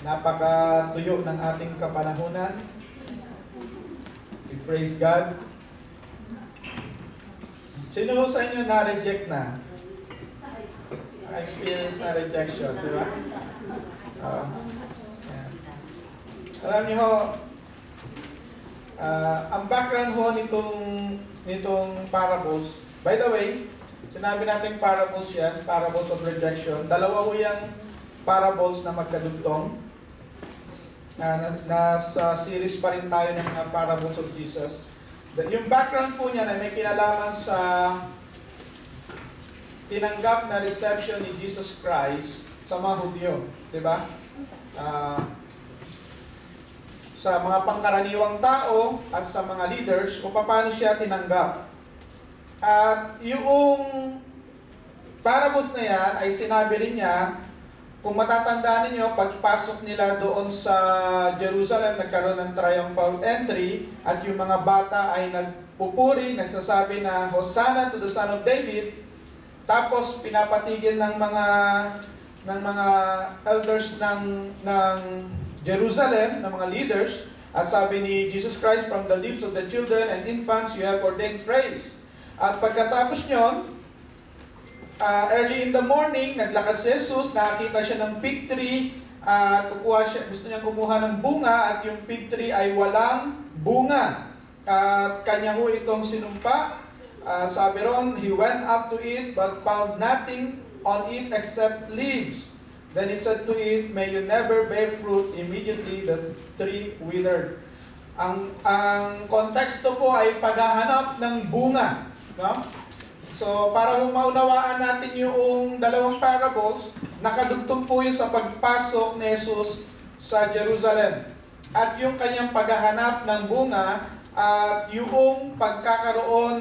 Napakatuyo ng ating kapanahunan. We praise God. Sino sa inyo na-reject na? Experience na rejection, di ba? Yeah. Alam niyo ho, ang background ho nitong parables, by the way, sinabi natin parables yan, parables of rejection. Dalawa ho yung parables na magkadugtong. Nasa series pa rin tayo ng mga parables of Jesus. Yung background po niya na may kinalaman sa tinanggap na reception ni Jesus Christ sa mga Hudyo, di ba? Sa mga pangkaraniwang tao at sa mga leaders kung paano siya tinanggap. At yung parables na yan ay sinabi rin niya, kung matatandaan ninyo, pagpasok nila doon sa Jerusalem, nagkaroon ng triumphal entry at yung mga bata ay nagpupuri, nagsasabi na Hosanna to the Son of David. Tapos pinapatigil ng mga elders ng Jerusalem, ng mga leaders, at sabi ni Jesus Christ, from the lips of the children and infants you have ordained praise. At pagkatapos nyon, early in the morning, naglakad si Jesus, nakakita siya ng fig tree, gusto niya kumuha ng bunga, at yung fig tree ay walang bunga. At kanya ho itong sinumpa. Sabi ron, he went up to it but found nothing on it except leaves. Then he said to it, may you never bear fruit. Immediately the tree withered. Ang konteksto po ay paghahanap ng bunga. No? So, para maunawaan natin yung dalawang parables, nakadugtong po yun sa pagpasok ni Jesus sa Jerusalem. At yung kanyang paghahanap ng bunga, at yung pagkakaroon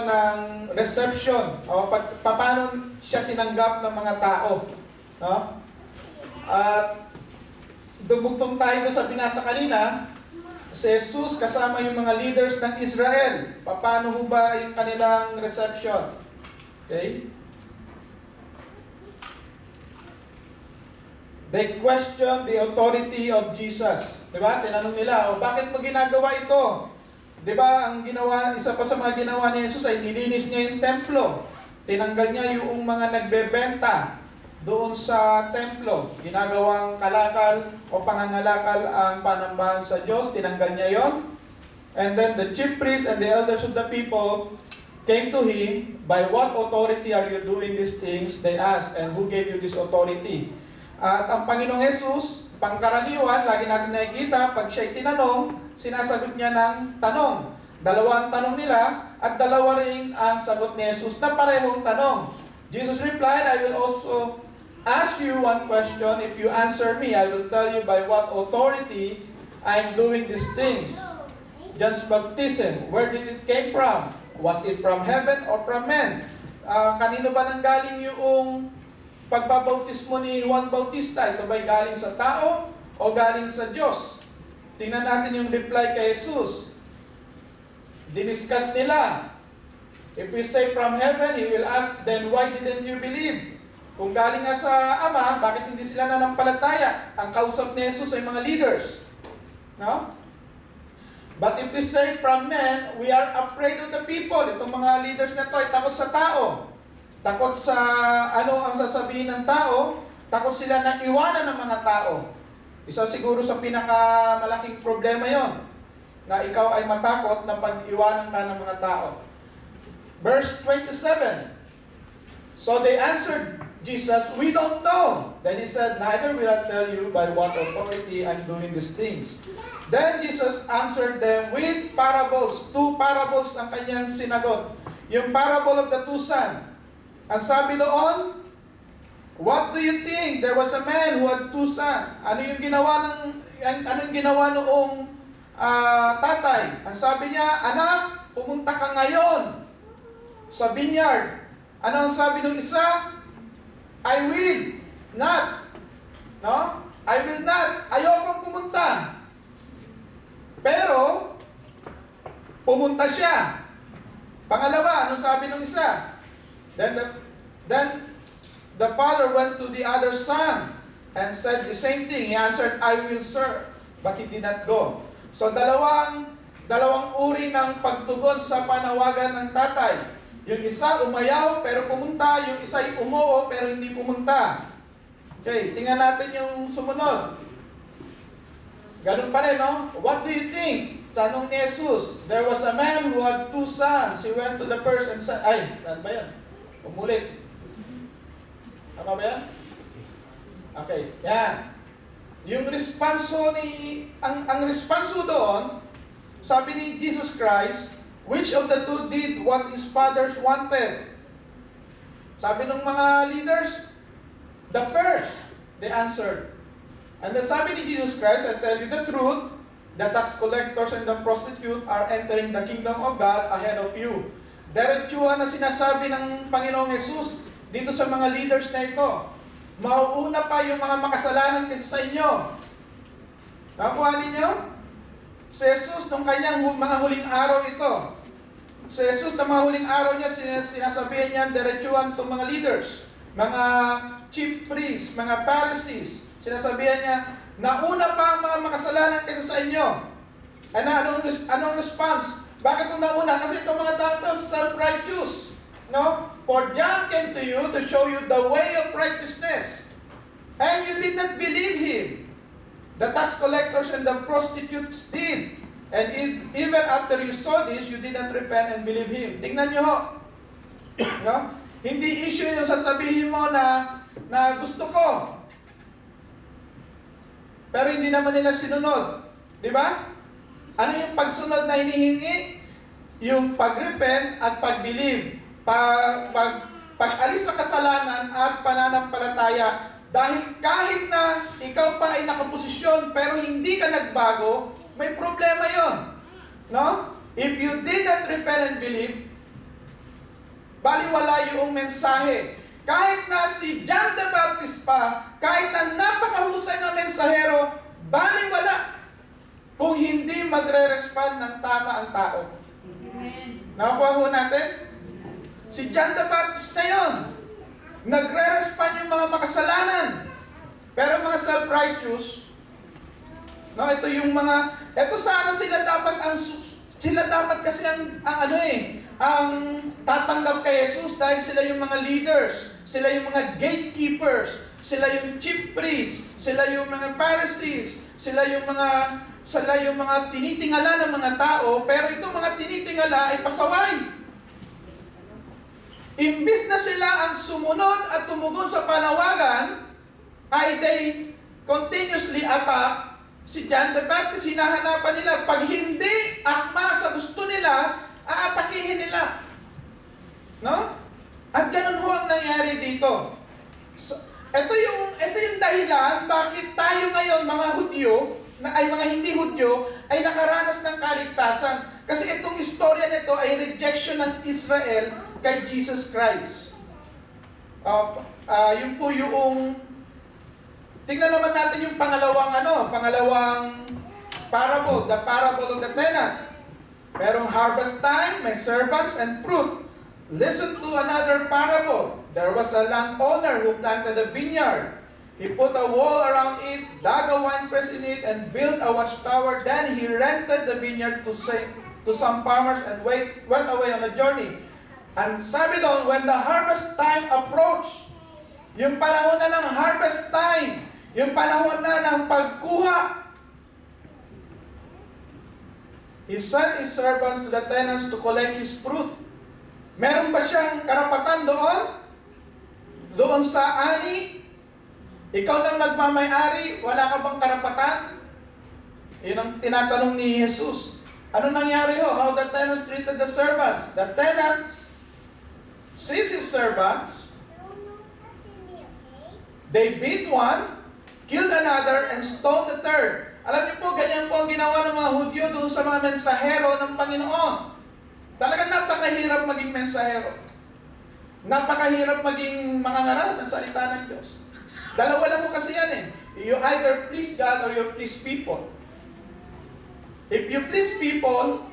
ng reception o paano siya tinanggap ng mga tao, no? At dumugtong tayo sa binasa kanina, si Jesus kasama yung mga leaders ng Israel. Paano ho ba yung kanilang reception? Okay? They question the authority of Jesus. Diba? Tinanong nila, bakit mo ginagawa ito? Diba, isa pa sa mga ginawa ni Jesus ay nilinis niya yung templo. Tinanggal niya yung mga nagbebenta doon sa templo. Ginagawang kalakal o pangangalakal ang panambahan sa Diyos. Tinanggal niya yon. And then the chief priests and the elders of the people came to him, by what authority are you doing these things? They asked, and who gave you this authority? At ang Panginoong Jesus, pangkaraniwan, lagi natin nakikita, pag siya'y tinanong, sinasagot niya ng tanong. Dalawa ang tanong nila, at dalawa rin ang sagot ni Jesus na parehong tanong. Jesus replied, I will also ask you one question. If you answer me, I will tell you by what authority I am doing these things. John's baptism, where did it came from? Was it from heaven or from men? Kanino ba nanggaling yung pagbabautismo ni Juan Bautista? Ito ba'y galing sa tao o galing sa Diyos? Tingnan natin yung reply kay Jesus. Diniscuss nila. If we say from heaven, he will ask, then why didn't you believe? Kung galing nga sa Ama, bakit hindi sila nanampalataya? Ang kausap ni Jesus ay mga leaders. No? But if we say from men, we are afraid of the people. Itong mga leaders na to ay takot sa tao. Takot sa ano ang sasabihin ng tao, takot sila na iwanan ng mga tao. Isa siguro sa pinakamalaking problema yon, na ikaw ay matakot na pag-iwanan ka ng mga tao. Verse 27, so they answered Jesus, we don't know. Then he said, neither will I tell you by what authority I'm doing these things. Then Jesus answered them with parables. 2 parables ang kanyang sinagot. Yung parable of the two sons. Ang sabi doon, what do you think? There was a man who had 2 sons. Ano yung ginawa noong tatay? Ang sabi niya, anak, pumunta ka ngayon sa vineyard. Ano ang sabi ng isa? I will not. No? I will not. Ayokong pumunta. Pero, pumunta siya. Pangalawa, anong sabi ng isa? Then the father went to the other son and said the same thing. He answered, I will, sir. But he did not go. So dalawang uri ng pagtugon sa panawagan ng tatay. Yung isa umayaw pero pumunta, yung isa umuo pero hindi pumunta. Okay, tingnan natin yung sumunod. Ganun pa rin, no? What do you think? Tanong ni Jesus, there was a man who had 2 sons. He went to the first and said, ay, saan ba yan? Umulit. Tama ba yan? Okay, yan. Yung responso ang responso doon, sabi ni Jesus Christ, which of the 2 did what his fathers wanted? Sabi ng mga leaders, the first, they answered. And then sabi ni Jesus Christ, I tell you the truth, the tax collectors and the prostitute are entering the kingdom of God ahead of you. Diretsuhan na sinasabi ng Panginoong Jesus dito sa mga leaders na ito. Mauuna pa yung mga makasalanan kaysa sa inyo. Nakuha ninyo? Si Jesus, nung kanyang mga huling araw ito, si Jesus, na mga huling araw niya, sinasabihan niya, diretsuhan itong mga leaders, mga chief priests, mga Pharisees, sinasabihan niya, nauna pa ang mga makasalanan kaysa sa inyo. Anong response? Bakit kung nauna? Kasi itong mga tao self-righteous. No? For John came to you to show you the way of righteousness. And you did not believe him. The tax collectors and the prostitutes did. And even after you saw this, you did not repent and believe him. Tingnan nyo ho. No? Hindi issue yung sasabihin mo na gusto ko. Pero hindi naman nila sinunod. Di ba? Ano yung pagsunod na hinihingi? Yung pag-repent at pag-believe. Pag-alis sa kasalanan at pananampalataya. Dahil kahit na ikaw pa ay nakaposisyon pero hindi ka nagbago, may problema yon. No? If you did not repent and believe, baliwala yung mensahe. Kahit na si John the Baptist pa, kahit na napakahusay na mensahero, baliwala kung hindi magre-respond ng tama ang tao. Amen. Nakuha ho natin? Si John the Baptist na yun. Nagre-respond yung mga makasalanan. Pero mga self-righteous, no, ito sana sila dapat kasi ang tatanggap kay Jesus dahil sila yung mga leaders, sila yung mga gatekeepers, sila yung chief priests, sila yung mga Pharisees, sila yung mga tinitingala ng mga tao, pero itong mga tinitingala ay pasaway. Imbis na sila ang sumunod at tumugon sa panawagan, ay they continuously attack si John the Baptist. Hinahanapan nila, pag hindi akma sa gusto nila, aatakihin nila. No? At ganun ho ang nangyari dito. So, ito yung dahilan bakit tayo ngayon, mga Hudyo, mga hindi Hudyo, ay nakaranas ng kaligtasan. Kasi itong istorya nito ay rejection ng Israel kay Jesus Christ. Yun po yung tingnan naman natin yung pangalawang parable, the parable of the tenants. Merong harvest time, may servants and fruit. Listen to another parable. There was a landowner who planted a vineyard. He put a wall around it, dug a winepress in it, and built a watchtower. Then he rented the vineyard to some farmers and went away on a journey. And sabi doon, when the harvest time approached, yung panahon na ng harvest time, yung panahon na ng pagkuha, he sent his servants to the tenants to collect his fruit. Meron ba siyang karapatan doon? Doon sa ani? Ikaw lang nagmamay-ari, wala ka bang karapatan? Yun ang tinatanong ni Jesus. Ano nangyari ho? How the tenants treated the servants? The tenants seized his servants, they beat one, killed another, and stoned the third. Alam niyo po, ganyan po ang ginawa ng mga Hudyo doon sa mga mensahero ng Panginoon. Talagang napakahirap maging mensahero. Napakahirap maging mangangaral ng salita ng Diyos. Dalawa lang po kasi yan eh. You either please God or you please people. If you please people,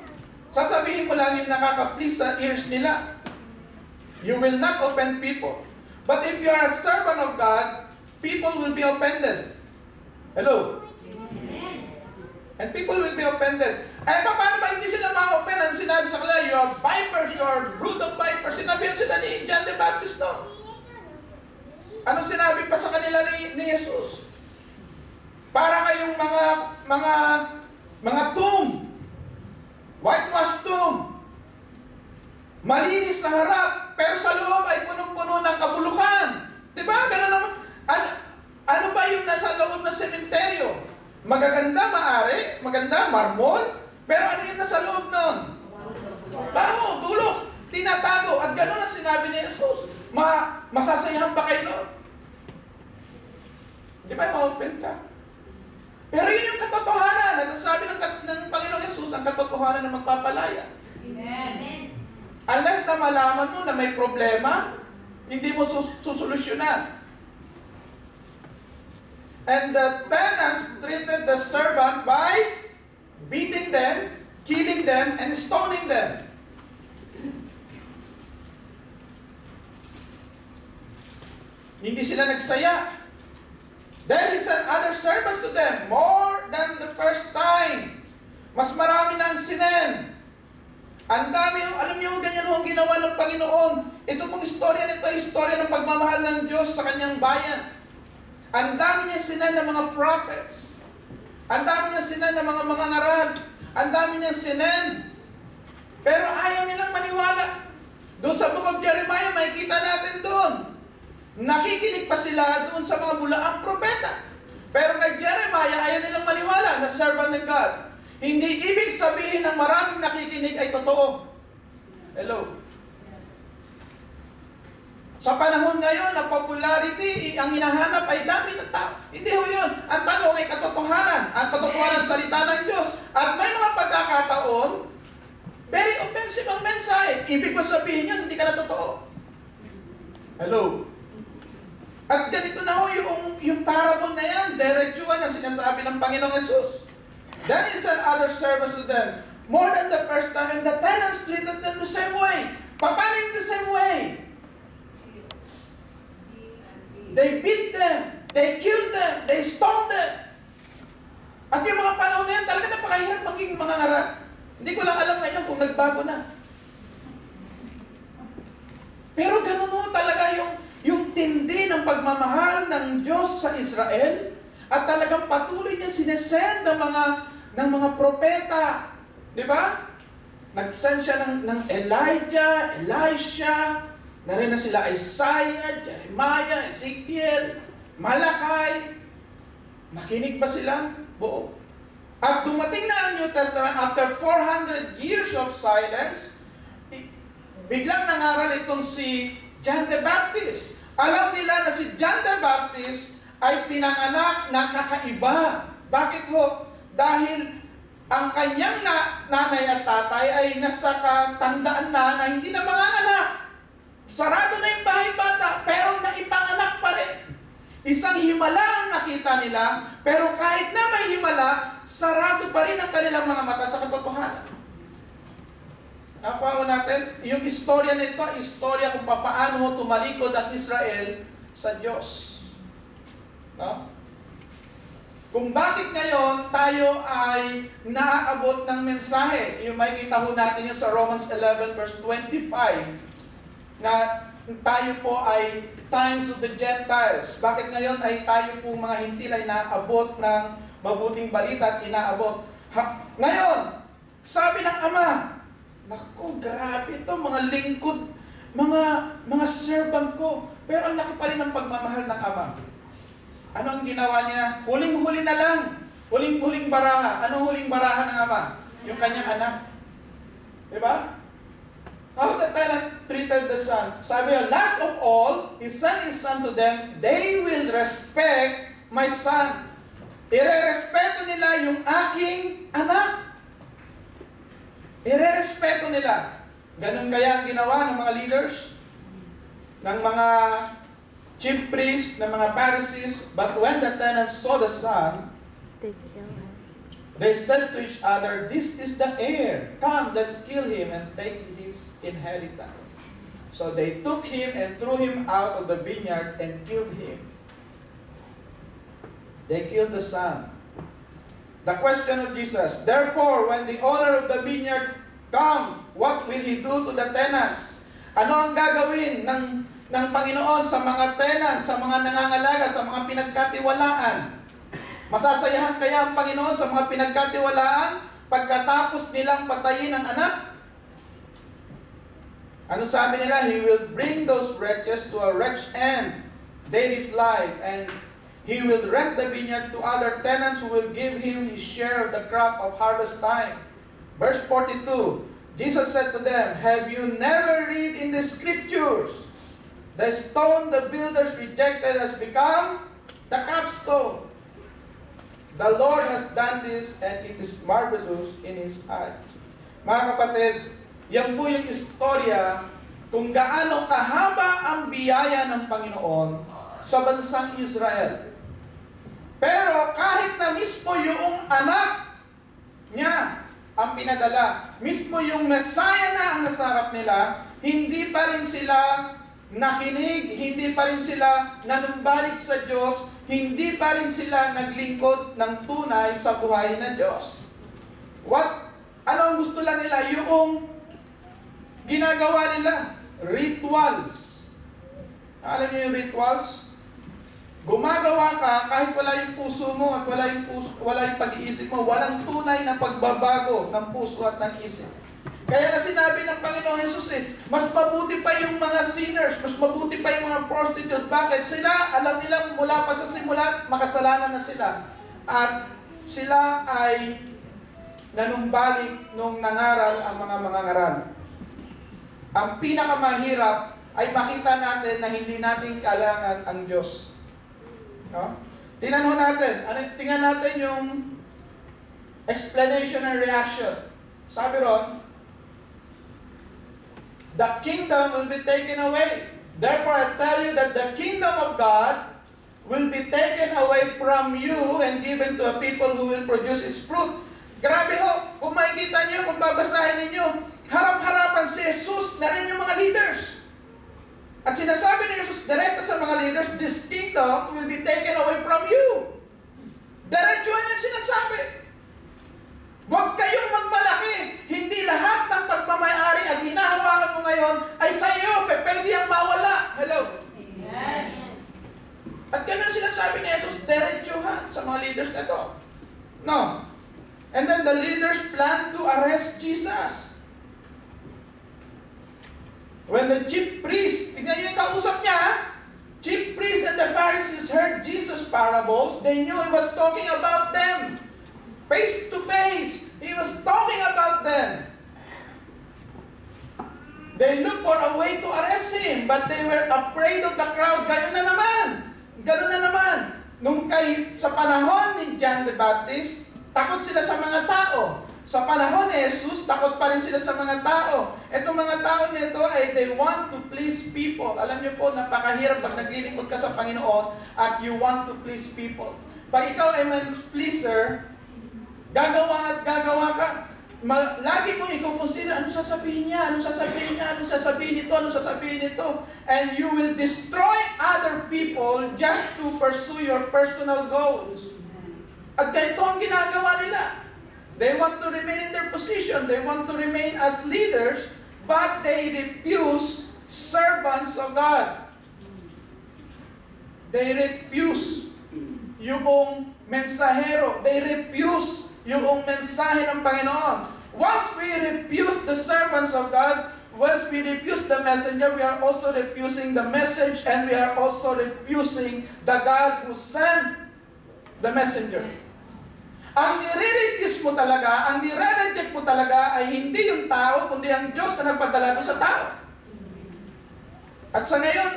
sasabihin mo lang yung nakaka-please sa ears nila. You will not offend people. But if you are a servant of God, people will be offended. Hello? And people will be offended. Eh, paano ba hindi sila ma-offend? Ang sinabi sa kanila, you are vipers, you are brood of vipers. Sinabihan sila ni John the Baptist, no? Anong sinabi pa sa kanila ni Jesus? Para kayong mga tomb. Whitewashed tomb. Malinis sa harap, pero sa loob ay punong-puno ng kabulukan. Diba? Ganun naman. Ano ba yung nasa loob ng sementeryo? Magaganda, maari, maganda, marmol, pero ano yung nasa loob nun? Baho, dulok, tinatago, at gano'n ang sinabi ni Jesus. Masasayahan ba kayo nun? Di ba, ma-open ka? Pero yun yung katotohanan. Nagsasabi ng Panginoong Jesus, ang katotohanan na magpapalaya. Amen. Unless na malaman mo na may problema, hindi mo susolusyonan. And the tenants treated the servant by beating them, killing them, and stoning them. Hindi sila nagsaya. Then he sent other servants to them, more than the first time. Mas marami na ang sinen. Ang dami, alam niyo, ganyan ho ang ginawa ng Panginoon. Ito pong istorya nito ay istorya ng pagmamahal ng Diyos sa kanyang bayan. Ang dami niya sinan ng mga prophets. Ang dami niya sinan ng mga ngaral. Ang dami niya sinan. Pero ayaw nilang maniwala. Doon sa book of Jeremiah, makikita natin doon. Nakikinig pa sila doon sa mga bulaang propeta. Pero kay Jeremiah, ayaw nilang maniwala na servant ng God. Hindi ibig sabihin ng maraming nakikinig ay totoo. Hello? Sa panahon ngayon, na popularity, ang hinahanap ay dami ng tao. Hindi ho yun. Ang tanong ay katotohanan. Ang katotohanan salita ng Diyos. At may mga pagkakataon, very offensive ang mensahe. Ibig ba sabihin yun, hindi ka na totoo? Hello? At ganito na ho yung parable na yan. Diretsuhan ang sinasabi ng Panginoong Jesus. Then he sent other servants to them, more than the first time, and the tenants treated them the same way. Paano in the same way? They beat them, they killed them, they stoned them. At yung mga panahon na yan, talaga napakahirap maging mga ngaral. Hindi ko lang alam ngayon kung nagbago na. Pero ganun ho talaga yung tindi ng pagmamahal ng Diyos sa Israel. At talagang patuloy niya sinesend ng mga propeta. Di ba? Nag-send siya ng Elijah, Elisha, na rin na sila Isaiah, Jeremiah, Ezekiel, Malakay. Nakinig ba sila? Buo. At dumating na ang New Testament after 400 years of silence, biglang nangaral itong si John the Baptist. Alam nila na si John the Baptist ay pinanganak na kakaiba. Bakit ho? Dahil ang kanyang nanay at tatay ay nasa katandaan na hindi na mga anak. Sarado na yung bahay bata, pero naipanganak pa rin. Isang himala ang nakita nila, pero kahit na may himala, sarado pa rin ang kanilang mga mata sa katotohanan. Nakuha natin, yung istorya nito, istorya kung paano tumalikod ang Israel sa Diyos. No? Kung bakit ngayon tayo ay naaabot ng mensahe, yung makikita ho natin yun sa Romans 11 verse 25, na tayo po ay times of the Gentiles. Bakit ngayon ay tayo po mga hintil ay naabot ng mabuting balita at inaabot? Ngayon, sabi ng Ama, naku, grabe ito, mga lingkod, mga servant ko. Pero ang laki pa rin ng pagmamahal ng Ama. Ano ang ginawa niya? Huling-huli na lang. Huling-huling baraha. Ano huling baraha ng Ama? Yung kanyang anak. Diba? How the parent treated the son. Sabi niya, last of all, he sent his son to them, they will respect my son. Irerespeto nila yung aking anak. Irerespeto nila. Ganun kaya ang ginawa ng mga leaders, ng mga chief priests, ng mga Pharisees. But when the tenants saw the son, they said to each other, this is the heir. Come, let's kill him and take his inheritance. So they took him and threw him out of the vineyard and killed him. They killed the son. The question of Jesus, therefore, when the owner of the vineyard comes, what will he do to the tenants? Ano ang gagawin ng Panginoon sa mga tenants, sa mga nangangalaga, sa mga pinagkatiwalaan? Masasayahan kaya ang Panginoon sa mga pinagkatiwalaan pagkatapos nilang patayin ang anak? Ano sabi nila? He will bring those wretches to a wretched end. They replied, and he will rent the vineyard to other tenants who will give him his share of the crop of harvest time. Verse 42, Jesus said to them, have you never read in the scriptures, the stone the builders rejected has become the capstone. The Lord has done this and it is marvelous in His eyes. Mga kapatid, yan po yung istorya kung gaano kahaba ang biyaya ng Panginoon sa bansang Israel. Pero kahit na mismo yung anak niya ang pinadala, mismo yung Messiah na ang nasa harap nila, hindi pa rin sila nakinig, hindi pa rin sila nanumbalik sa Diyos, hindi pa rin sila naglingkod ng tunay sa buhay ng Diyos. Ano ang gusto lang nila? Yung ginagawa nila, rituals. Alam niyo yung rituals? Gumagawa ka kahit wala yung puso mo at wala yung pag-iisip mo, walang tunay na pagbabago ng puso at ng isip. Kaya na sinabi ng Panginoon Jesus mas mabuti pa yung mga sinners, mas mabuti pa yung mga prostitute. Bakit? Sila, alam nila mula pa sa simula, makasalanan na sila. At sila ay nanumbalik nung nangaral ang mga mangangaral. Ang pinakamahirap ay makita natin na hindi natin kailangan ang Diyos. No? Tingnan natin. Tingnan natin yung explanation and reaction. Sabi ron, the kingdom will be taken away. Therefore, I tell you that the kingdom of God will be taken away from you and given to a people who will produce its fruit. Grabe ho! Kung makikita niyo, kung babasahin ninyo, harap-harapan si Jesus na rin yung mga leaders. At sinasabi ni Jesus direkta sa mga leaders, this kingdom will be taken away from you. Diretsuhan niya sinasabi. Huwag kayong magmalaki. Hindi lahat ng pagmamayari at hinahawakan mo ngayon ay sa iyo. Pwede ang mawala. Hello? Amen. At ganun sinasabi ni Jesus, diretsuhan sa mga leaders na to. No. And then the leaders plan to arrest Jesus. When the chief priest, tignan niyo yung kausap niya, chief priest and the Pharisees heard Jesus' parables, they knew He was talking about them. Face to face, He was talking about them. They looked for a way to arrest Him, but they were afraid of the crowd. Ganun na naman. Sa panahon ni John the Baptist, takot sila sa mga tao. Sa panahon ni Jesus, takot pa rin sila sa mga tao. Itong mga tao nito ay they want to please people. Alam niyo po, napakahirap pag naglilingkod ka sa Panginoon at you want to please people. Pag ikaw ay man's pleaser, gagawa ka. Lagi mong i-consider, ano sasabihin niya, ano sasabihin nito. And you will destroy other people just to pursue your personal goals. At ganito ang ginagawa nila. They want to remain in their position. They want to remain as leaders, but they refuse servants of God. They refuse yung mensahero. They refuse yung mensahe ng Panginoon. Once we refuse the servants of God, once we refuse the messenger, we are also refusing the message, and we are also refusing the God who sent the messenger. Ang nire-refuse mo talaga, ang nire-reject mo talaga ay hindi yung tao, kundi ang Diyos na nagpadala doon sa tao. At sa ngayon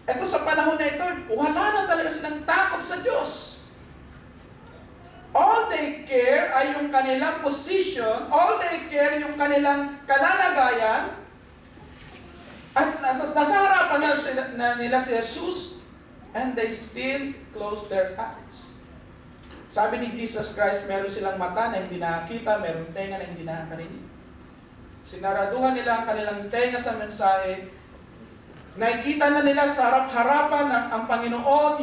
ito sa panahon na ito, wala na talaga silang takot sa Diyos. All they care ay yung kanilang position, all they care yung kanilang kalalagayan, at nasa harapan nila si Jesus, and they still close their eyes. Sabi ni Jesus Christ, meron silang mata na hindi nakakita, meron tenga na hindi nakakarinig. Sinaraduhan nila ang kanilang tenga sa mensahe. Nakikita na nila sa harap-harapan ang Panginoon,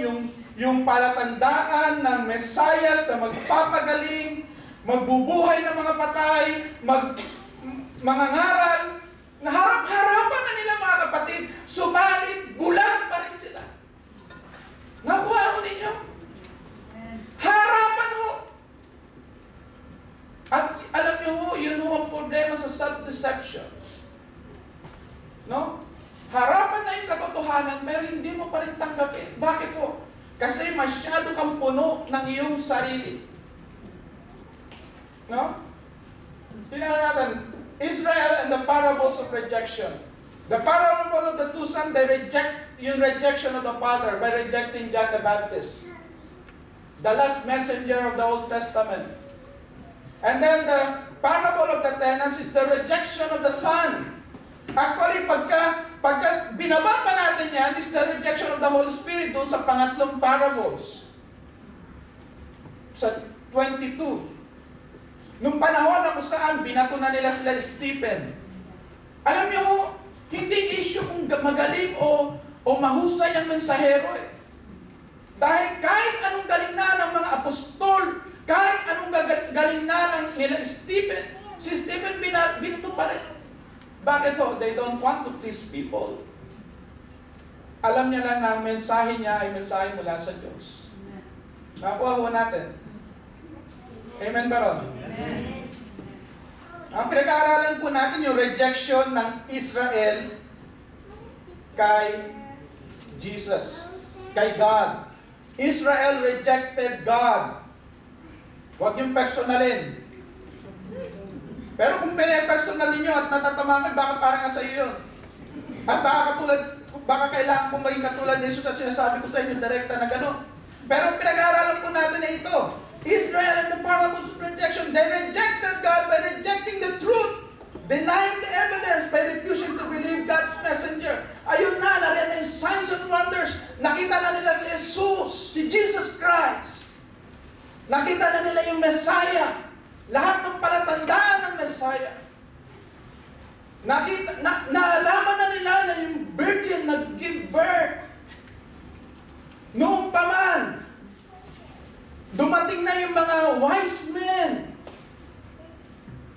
yung palatandaan ng Mesayas na magpapagaling, magbubuhay ng mga patay, mangangaral. Naharap-harapan na nila mga kapatid, subalit bulag pa rin sila. Nakuha ho ninyo? Harapan ho. At alam niyo ho, yun ho ang problema sa self-deception. No? Harapan na yung katotohanan, pero hindi mo pa rin tanggapin. Bakit ho? Kasi masyado kang puno ng iyong sarili. No? Tingnan natin, Israel and the parables of rejection. The parable of the two sons, they reject yung rejection of the father by rejecting John the Baptist, the last messenger of the Old Testament. And then the parable of the tenants is the rejection of the son. Actually, pagka binaba pa natin yan, is the rejection of the Holy Spirit doon sa pangatlong parables. Sa 22. Nung panahon na kung saan binato na nila sila Stephen. Alam niyo ho, hindi issue kung magaling o mahusay ang mensahero eh. Dahil kahit anong galing na ng mga apostol, kahit anong galing na ng nila Stephen, si Stephen binato pa rin. Bakit ho? They don't want to please people. Alam niya lang na ang mensahe niya ay mensahe mula sa Diyos. Nakuha ho natin. Amen ba ron? Amen. Ang pinag-aaralan po natin yung rejection ng Israel kay Jesus, kay God. Israel rejected God. Huwag niyong personalin. Pero kung pine-personalin niyo at natatamaan, baka parang nga sa iyo yun. At baka kailangan kong maging katulad ni Jesus at sinasabi ko sa inyo direkta na gano'n. Pero pinag-aaralan po natin na ito. Israel and the parables of rejection, they rejected God by rejecting the truth, denying the evidence by refusing to believe God's messenger. Ayun na, nariyan na yung signs and wonders. Nakita na nila si Jesus, si Jesus Christ. Nakita na nila yung Messiah. Lahat ng palatandaan ng Messiah. Naalaman na nila na yung virgin nag-give birth. Noong pa man, dumating na yung mga wise men.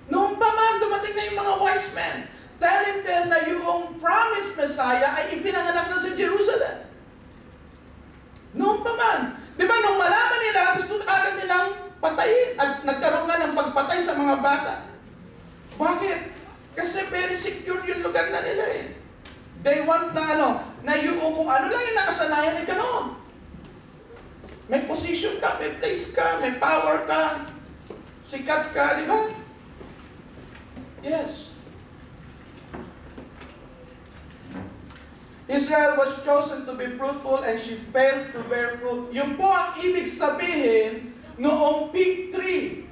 Noong pa man, dumating na yung mga wise men, telling them na yung promised Messiah ay ipinanganak na sa Jerusalem. Noong pa man. Di ba, nung malaman nila, gusto agad nilang patayin at nagkaroon nga ng pagpatay sa mga bata. Bakit? Kasi very secure yung lugar na nila eh. They want na na yung kung ano lang yung nakasanayan ay gano'n. May position ka, may place ka, may power ka, sikat ka, di ba? Yes. Israel was chosen to be fruitful and she failed to bear fruit. Yun po ang ibig sabihin noong fig tree.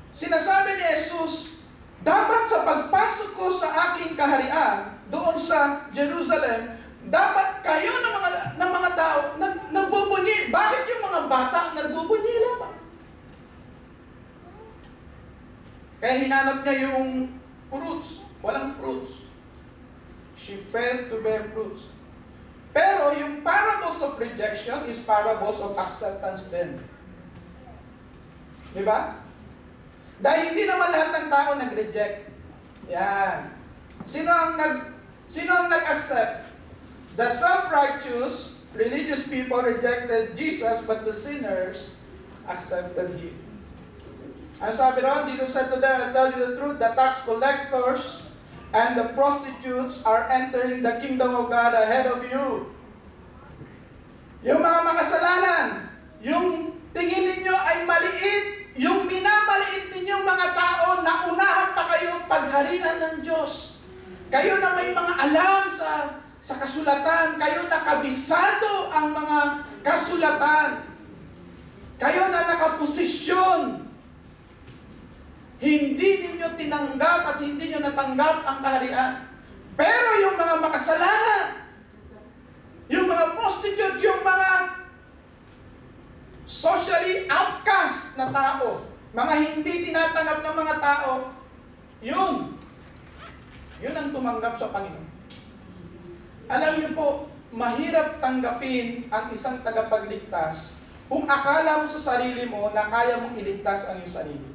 Sinasabi ni Jesus, dapat sa pagpasok ko sa aking kaharian, doon sa Jerusalem, dapat kayo ng mga tao nagbubunyi. Bakit yung mga bata ang nagbubunyi lamang? Kaya hinanap niya yung fruits. Walang fruits. She failed to bear fruits. Pero yung parables of rejection is parables of acceptance din. Di ba? Dahil hindi naman lahat ng tao nag-reject. Yan. Sino ang nag-accept? The self-righteous, religious people rejected Jesus, but the sinners accepted Him. Ang sabi ron, Jesus said to them, I tell you the truth, the tax collectors and the prostitutes are entering the kingdom of God ahead of you. Yung mga makasalanan, yung tingin ninyo ay maliit, yung minamaliit ninyong mga tao, naunahan pa kayong pagharian ng Diyos. Kayo na may mga alam sa kasulatan, kayo na kabisado ang mga kasulatan. Kayo na nakaposisyon. Hindi ninyo tinanggap at hindi nyo natanggap ang kaharian. Pero yung mga makasalanan, yung mga prostitute, yung mga socially outcast na tao, mga hindi tinatanggap ng mga tao, yun ang tumanggap sa Panginoon. Alam niyo po, mahirap tanggapin ang isang tagapagligtas kung akala mo sa sarili mo na kaya mong iligtas ang iyong sarili.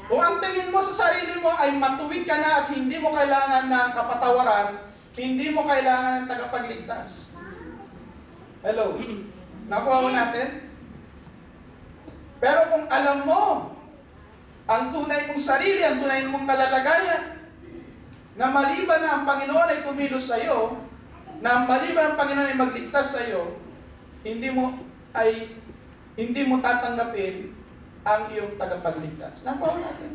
Kung ang tingin mo sa sarili mo ay matuwid ka na at hindi mo kailangan ng kapatawaran, hindi mo kailangan ng tagapagligtas. Hello? Nakuha mo natin? Pero kung alam mo ang tunay mong sarili, ang tunay mong kalalagayan, na maliban na ang Panginoon ay kumilos sa iyo, na maliban ang Panginoon ay magligtas sa iyo, hindi mo tatanggapin ang iyong tagapagligtas. Nakuha natin.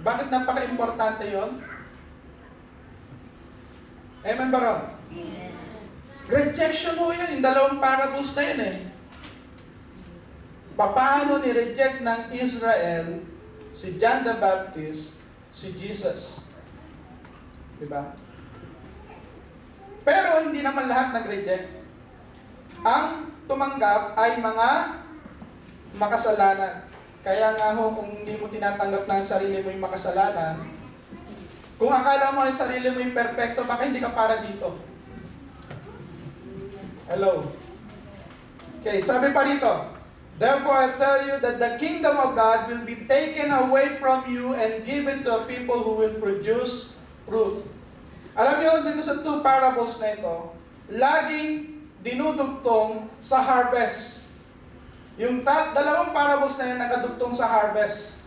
Bakit napaka-importante yon? Amen ba ron? Rejection mo yun. Yung dalawang parables na yun eh. Paano ni-reject ng Israel si John the Baptist, si Jesus? Diba? Pero hindi naman lahat nag-reject. Ang tumanggap ay mga makasalanan. Kaya nga ho, kung hindi mo tinatanggap na ang sarili mo yung makasalanan, kung akala mo ang sarili mo yung perfecto, baka hindi ka para dito. Hello? Okay, sabi pa rito, therefore I tell you that the kingdom of God will be taken away from you and given to a people who will produce fruit. Alam niyo, dito sa two parables na ito, laging dinudugtong sa harvest. Yung dalawang parables na yan nakadugtong sa harvest.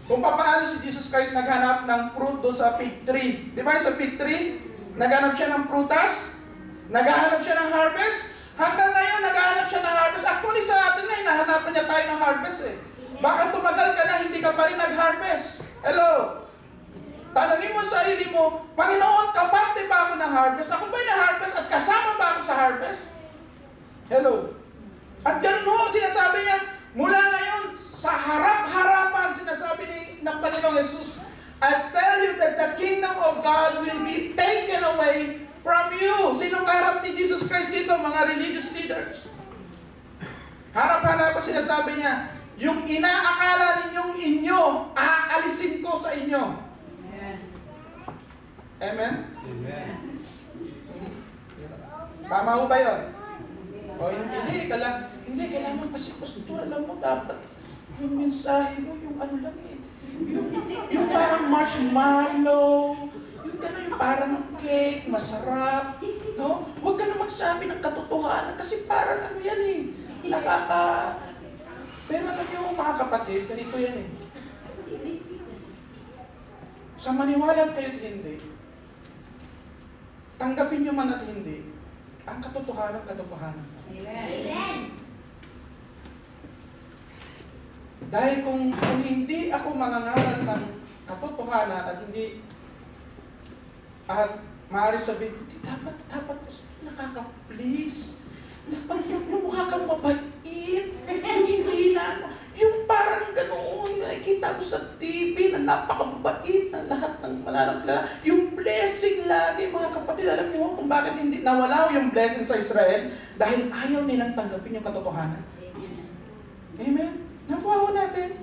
Kung paano si Jesus Christ naghanap ng fruit doon sa fig tree. Di ba sa fig tree? Naghanap siya ng prutas? Naghahanap siya ng harvest? Hanggang ngayon, naghahanap siya ng harvest. Actually, sa atin na, hinahanapan niya tayo ng harvest eh. Baka tumagal ka na, hindi ka pa rin nag-harvest. Hello? Tanungin mo sa sarili mo, Panginoon, kabante ba ako ng harvest? Ako ba'y na-harvest at kasama ba ako sa harvest? Hello? At ganun ho, sinasabi niya, mula ngayon, sa harap-harapan, sinasabi ng Panginoong Jesus, I tell you that the kingdom of God will be taken away from you. Sinong kaharap ni Jesus Christ dito? Mga religious leaders. Harap-harapan sinasabi niya, yung inaakala ninyong inyo, aalisin ko sa inyo. Amen? Amen. Tama ho ba yun? O hindi, kailangan kasi pastor, alam mo, dapat yung mensahe mo, yung ano lang eh, yung parang marshmallow, yung gano'n, yung parang cake, masarap, no? Huwag ka na magsabi ng katotohanan kasi parang ano yan eh, pero alam niyo mga kapatid, ganito yan eh. Sa maniwala kayo't hindi, tanggapin nyo man at hindi, ang katotohanan. Amen. Dahil kung hindi ako mangangaral ng katotohanan at hindi, at maaari sabihin, hindi dapat nakaka-please. Dapat yung mukha kang mabait, yung hindi na, yung parang ganoon, nakikita mo sa TV na napakababait ng lahat ng mananampalataya. Yung blessing lagi, mga kapatid, alam niyo kung bakit hindi nawala yung blessing sa Israel? Dahil ayaw nilang tanggapin yung katotohanan. Amen? Nakuha natin.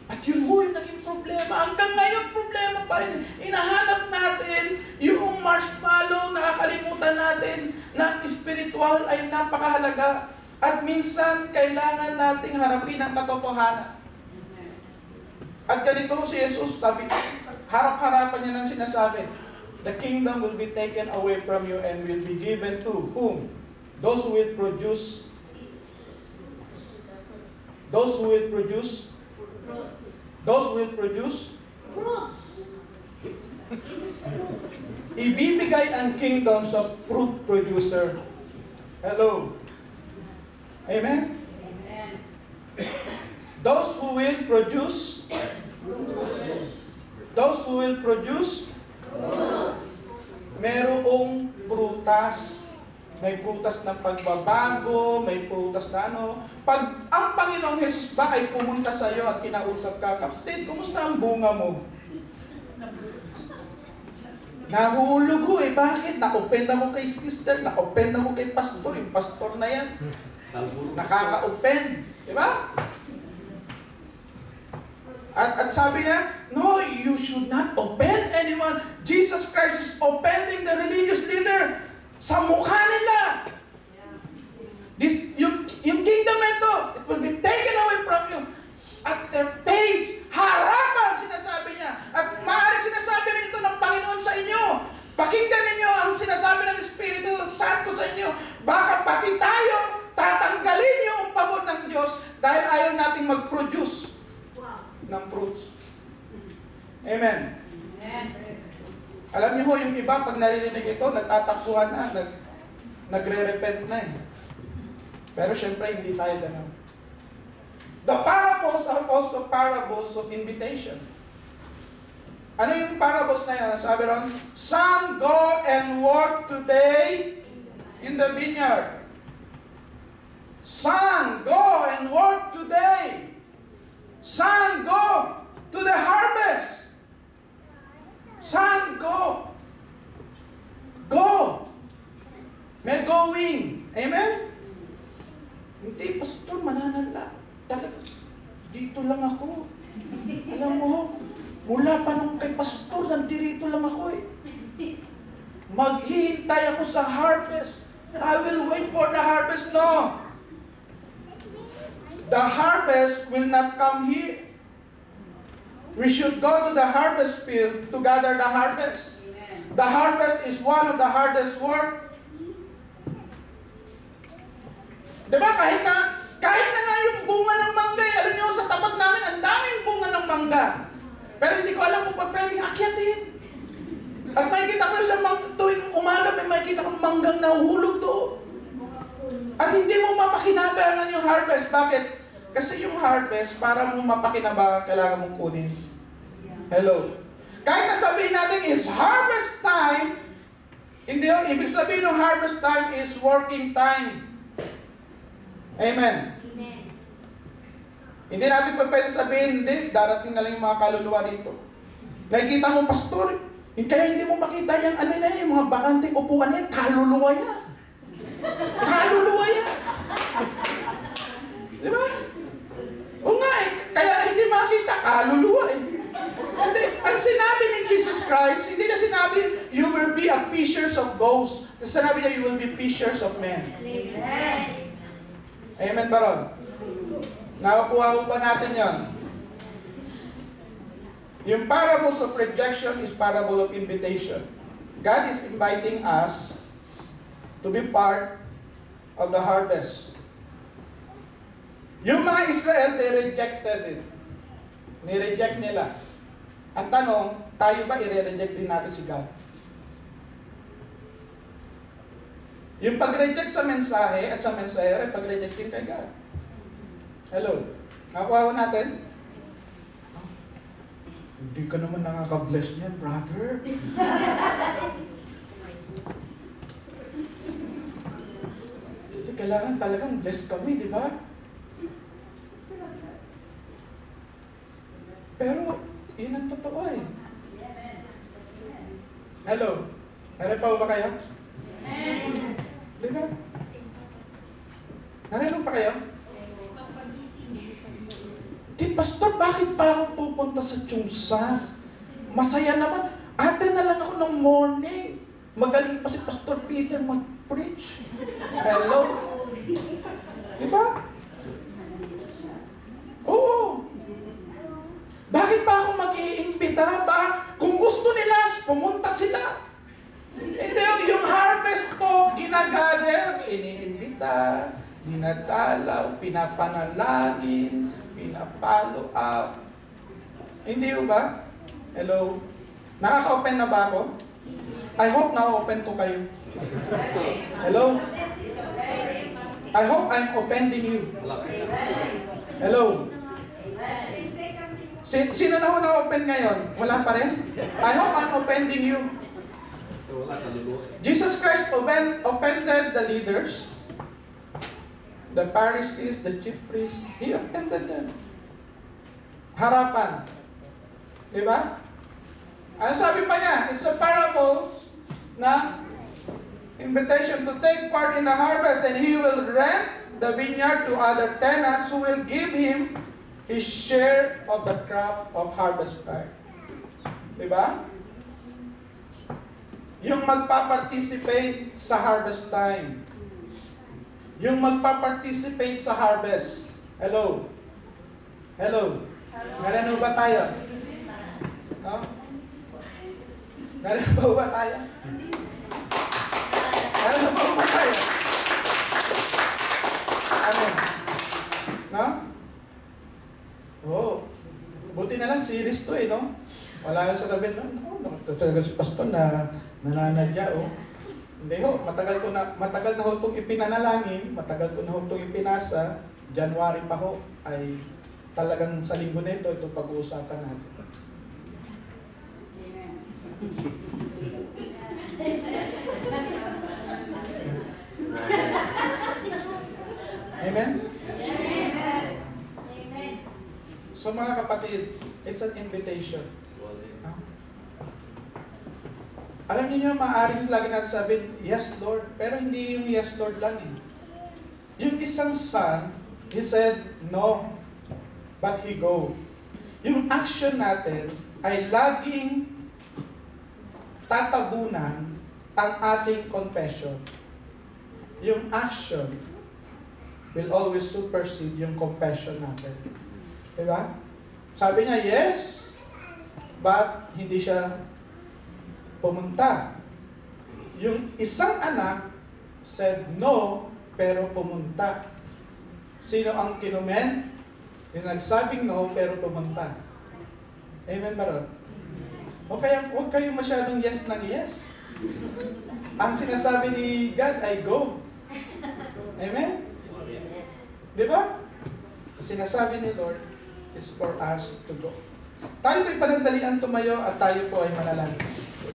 At yun ho yung naging problema. Hanggang ngayon, problema pa rin. Inahanap natin yung marshmallow, nakakalimutan natin na spiritual ay napakahalaga. At minsan, kailangan nating harapin ang katotohanan. At ganito si Jesus, sabi, harap-harapan niya nang sinasabi, the kingdom will be taken away from you and will be given to whom? Those who will produce ibibigay ang kingdom sa fruit producer. Hello? Amen? Amen. Those who will produce merong prutas. May prutas ng pagbabago, may prutas na ano. Pag ang Panginoong Jesus ba ay pumunta sa iyo at kinausap ka, kapatid, kumusta ang bunga mo? Nahulog ko eh. Bakit? Na-offend ako kay sister, na-offend ako kay pastor. Yung pastor na yan. Nakaka-offend. Di ba? At sabi niya, no, you should not offend anyone. Jesus Christ is offending the religious leader sa mukha nila. Yung kingdom ito, it will be taken away from you. At their face, harapan, sinasabi niya. At maaaring sinasabi rin ito ng Panginoon sa inyo. Pakinggan ninyo ang sinasabi ng Espiritu Santo sa inyo. Baka pati tayo, tatanggalin niyo ang pabor ng Diyos dahil ayaw nating mag-produce ng fruits. Amen. Alam niyo ho, yung iba, pag narinig ito, nagtatakbuhan na, nagre-repent na eh. Pero syempre, hindi tayo ganun. The parables are also parables of invitation. Ano yung parables na yan? Sabi ron, son, go and work today in the vineyard. Son, go and work today. Son, go to the harvest. Son, go. Go. May going. Amen? Hindi, pastor, mananala. Talaga, dito lang ako. Alam mo, mula pa nung kay pastor, nandito lang ako eh. Maghihintay ako sa harvest. I will wait for the harvest. No. The harvest will not come here. We should go to the harvest field to gather the harvest. The harvest is one of the hardest work. Diba? Kahit na nga yung bunga ng mangga, alam niyo, sa tapat namin, ang daming bunga ng mangga. Pero hindi ko alam kung pa pwedeng akyatin. At makikita ko sa tuwing umaga, may makikita kong manggang nahuhulog doon. At hindi mo mapakinabangan yung harvest. Bakit? Kasi yung harvest, para mo mapakinabangan, kailangan mong kunin. Hello? Kahit na sabihin natin, it's harvest time, hindi yun. Ibig sabihin ng harvest time is working time. Amen. Amen. Hindi natin pwede sabihin, hindi, darating na lang yung mga kaluluwa dito. Nakikita mo, pastor, kaya hindi mo makita yung ano na yung mga bakanting upuan yan, kaluluwa yan. Kaluluwa yan. Di ba? O nga eh, kaya hindi makita, kaluluwa eh. Hindi, ang sinabi ni Jesus Christ, hindi na sinabi, you will be a fishers of ghosts. Sinabi niya, you will be fishers of men. Amen. Amen ba ron? Nakakuha pa natin yon. Yung parables of rejection is parable of invitation. God is inviting us to be part of the harvest. Yung mga Israel, they rejected it. Nireject nila. Ang tanong, tayo ba i-reject din natin si God? Yung pag-reject sa mensahe at sa mensahero, pag-reject din kay God. Hello? Nakuha natin? Hindi ka naman nakaka-bless niyan, brother. Kailangan talagang bless kami, di ba? Pero, yun ang totoo eh. Hello? Naripaw ba kayo? Di ba? Narinig pa kayo? Di, pastor, bakit pa ako pupunta sa Chungsa? Masaya naman. Ate na lang ako ng morning. Magaling pa si Pastor Peter mag-preach. Hello? Di ba? Oo. Bakit pa ako mag-iimbita? Kung gusto nila, pumunta sila. Hindi, yung harvest ko, ginagather, iniimbita, dinadalaw, pinapanalangin, pinapalo up. Hindi ba? Hello? Nakaka-open na ba ako? I hope na-open ko kayo. Hello? I hope I'm offending you. Hello? Sino na ho na-open ngayon? Wala pa rin? I hope I'm offending you. Jesus Christ offended the leaders, the Pharisees, the chief priests. He offended them. Harapan. Diba? Ano sabi pa niya? It's a parable na invitation to take part in the harvest, and he will rent the vineyard to other tenants who will give him his share of the crop of harvest time. Diba? Yung magpa-participate sa harvest time. Yung magpa-participate sa harvest. Hello? Hello? Ganun ba tayo? No? Ganun ba tayo? Ganun ba tayo? Ano? No? Oh. Buti na lang series to eh, no? Wala lang sa tabi, no? Talaga si pastor na nananadya, oh. Hindi ho, matagal na ho itong ipinanalangin, matagal ko na ho itong ipinasa, January pa ho, ay talagang sa linggo na ito pag-uusapan natin. Amen? Amen. So mga kapatid, it's an invitation. No? Alam niyo, maaaring lagi natin sabihin, yes Lord, pero hindi yung yes Lord lang eh. Yung isang son, he said, no, but he go. Yung action natin ay laging tatabunan ang ating confession. Yung action will always supersede yung confession natin. Diba? Sabi niya, yes, but hindi siya pumunta. Yung isang anak said no, pero pumunta. Sino ang kinumen? Yung nagsabing no, pero pumunta. Amen ba ron? O kaya, huwag kayong masyadong yes ng yes. Ang sinasabi ni God ay go. Amen? Di ba? Sinasabi ni Lord is for us to go. Tayo po'y panandalian tumayo at tayo po ay manalangin.